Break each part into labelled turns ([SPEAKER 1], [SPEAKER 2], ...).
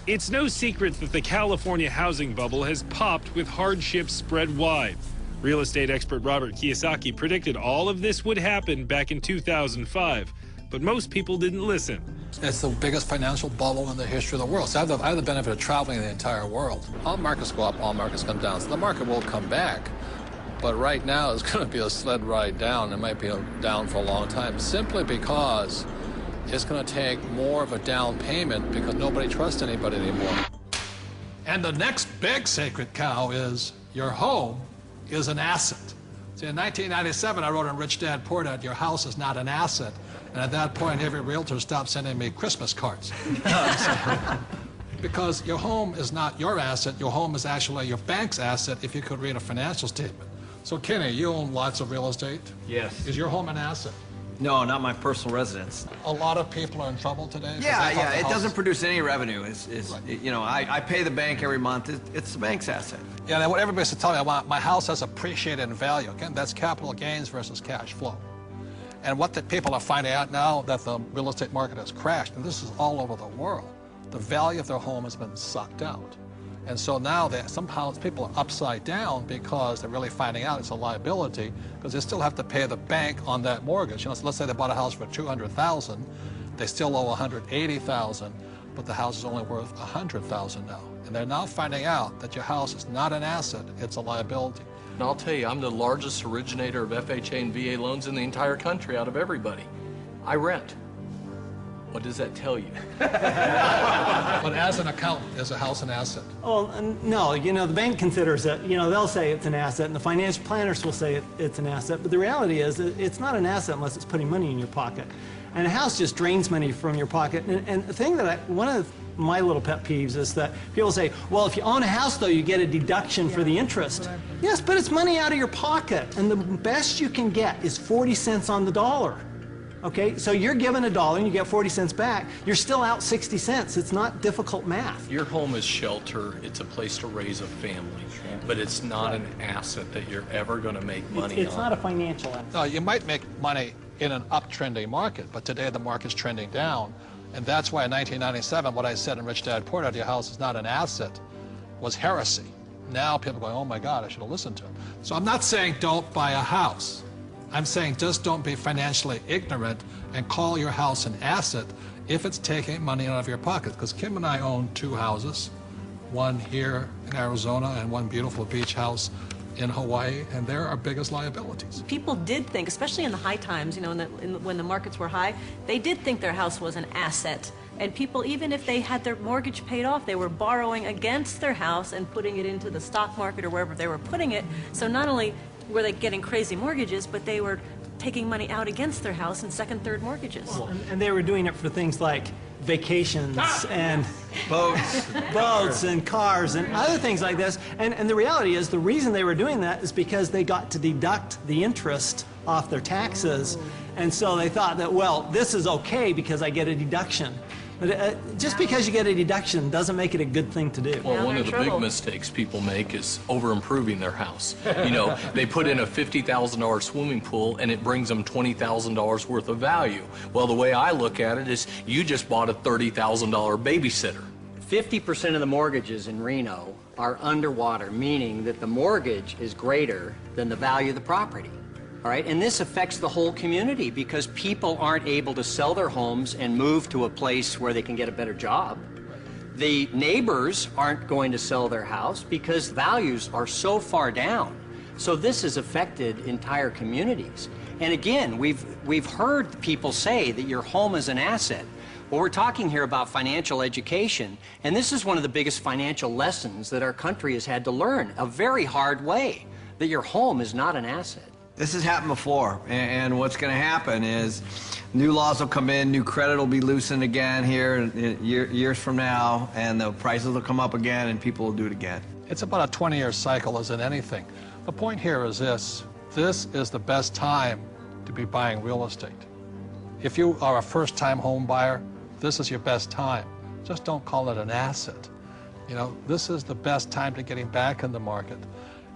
[SPEAKER 1] It's no secret that the California housing bubble has popped with hardships spread wide. Real estate expert Robert Kiyosaki predicted all of this would happen back in 2005, but most people didn't listen.
[SPEAKER 2] It's the biggest financial bubble in the history of the world. So I have the benefit of traveling the entire world. All markets go up, all markets come down. So the market will come back. But right now, it's going to be a sled ride down. It might be down for a long time, simply because it's going to take more of a down payment because nobody trusts anybody anymore. And the next big sacred cow is your home is an asset. See, in 1997, I wrote in Rich Dad Poor Dad, your house is not an asset. And at that point, every realtor stopped sending me Christmas cards. Because your home is not your asset. Your home is actually your bank's asset if you could read a financial statement. So, Kenny, you own lots of real estate?
[SPEAKER 3] Yes.
[SPEAKER 2] Is your home an asset?
[SPEAKER 3] No, not my personal residence.
[SPEAKER 2] A lot of people are in trouble today?
[SPEAKER 3] Yeah, it doesn't produce any revenue.
[SPEAKER 2] Right.
[SPEAKER 3] You know, I pay the bank every month. It's the bank's asset.
[SPEAKER 2] Yeah, what everybody's telling me, my house has appreciated in value. Again, that's capital gains versus cash flow. And what the people are finding out now that the real estate market has crashed, and this is all over the world, the value of their home has been sucked out. And so now somehow people are upside down because they're really finding out it's a liability because they still have to pay the bank on that mortgage. You know, so let's say they bought a house for $200,000, they still owe $180,000, but the house is only worth $100,000 now. And they're now finding out that your house is not an asset, it's a liability.
[SPEAKER 4] And I'll tell you, I'm the largest originator of FHA and VA loans in the entire country out of everybody. I rent. What does that tell you?
[SPEAKER 2] But as an accountant, is a house an asset?
[SPEAKER 5] Well, no, you know, the bank considers it, you know, they'll say it's an asset, and the financial planners will say it's an asset, but the reality is it's not an asset unless it's putting money in your pocket. And a house just drains money from your pocket. And the thing that one of my little pet peeves is that people say, well, if you own a house, though, you get a deduction for the interest. Yes, but it's money out of your pocket, and the best you can get is 40 cents on the dollar. Okay, so you're given $1 and you get 40 cents back, you're still out 60 cents. It's not difficult math.
[SPEAKER 4] Your home is shelter, it's a place to raise a family, but it's not an asset that you're ever going to make money on.
[SPEAKER 5] It's not a financial asset.
[SPEAKER 2] No, you might make money in an uptrending market, but today the market's trending down. And that's why in 1997, what I said in Rich Dad Poor Dad, your house is not an asset, was heresy. Now people are going, oh my God, I should have listened to him. So I'm not saying don't buy a house. I'm saying just don't be financially ignorant and call your house an asset if it's taking money out of your pocket. Because Kim and I own 2 houses, one here in Arizona and one beautiful beach house in Hawaii, and they're our biggest liabilities.
[SPEAKER 6] People did think, especially in the high times, you know, when the markets were high, they did think their house was an asset. And people, even if they had their mortgage paid off, they were borrowing against their house and putting it into the stock market or wherever they were putting it. So not only were they getting crazy mortgages, but they were taking money out against their house in second, third mortgages.
[SPEAKER 5] Well, and they were doing it for things like vacations and boats and cars and other things like this. And the reality is the reason they were doing that is because they got to deduct the interest off their taxes. And so they thought that, well, this is okay because I get a deduction. But just because you get a deduction doesn't make it a good thing to do.
[SPEAKER 4] Well, one of the big mistakes people make is over-improving their house. You know, they put in a $50,000 swimming pool and it brings them $20,000 worth of value. Well, the way I look at it is you just bought a $30,000 babysitter.
[SPEAKER 7] 50% of the mortgages in Reno are underwater, meaning that the mortgage is greater than the value of the property. All right, and this affects the whole community because people aren't able to sell their homes and move to a place where they can get a better job. The neighbors aren't going to sell their house because values are so far down. So this has affected entire communities. And again, we've heard people say that your home is an asset. Well, we're talking here about financial education, and this is one of the biggest financial lessons that our country has had to learn, a very hard way, that your home is not an asset.
[SPEAKER 3] This has happened before, and what's going to happen is new laws will come in, new credit will be loosened again here years from now, and the prices will come up again, and people will do it again.
[SPEAKER 2] It's about a 20-year cycle, as in anything. The point here is this is the best time to be buying real estate. If you are a first-time home buyer, this is your best time. Just don't call it an asset. You know, this is the best time to getting back in the market.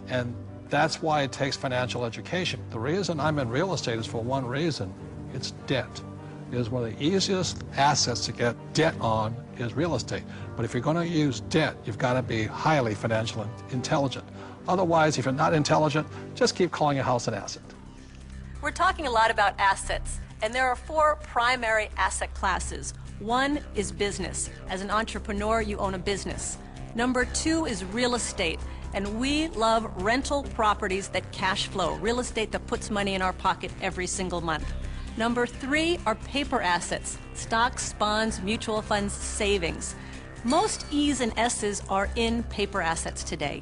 [SPEAKER 2] And that's why it takes financial education. The reason I'm in real estate is for one reason. It's debt. is one of the easiest assets to get debt on is real estate. But if you're going to use debt, you've got to be highly financially intelligent. Otherwise, if you're not intelligent, just keep calling your house an asset.
[SPEAKER 6] We're talking a lot about assets, and there are 4 primary asset classes. One is business. As an entrepreneur, you own a business. Number 2 is real estate, and we love rental properties that cash flow, real estate that puts money in our pocket every single month. Number 3 are paper assets, stocks, bonds, mutual funds, savings. Most E's and S's are in paper assets today.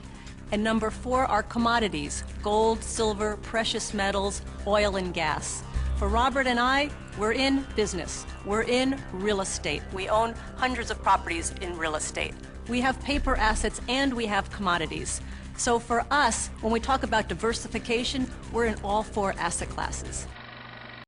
[SPEAKER 6] And number 4 are commodities, gold, silver, precious metals, oil and gas. For Robert and I, we're in business. We're in real estate. We own hundreds of properties in real estate. We have paper assets and we have commodities. So for us, when we talk about diversification, we're in all 4 asset classes.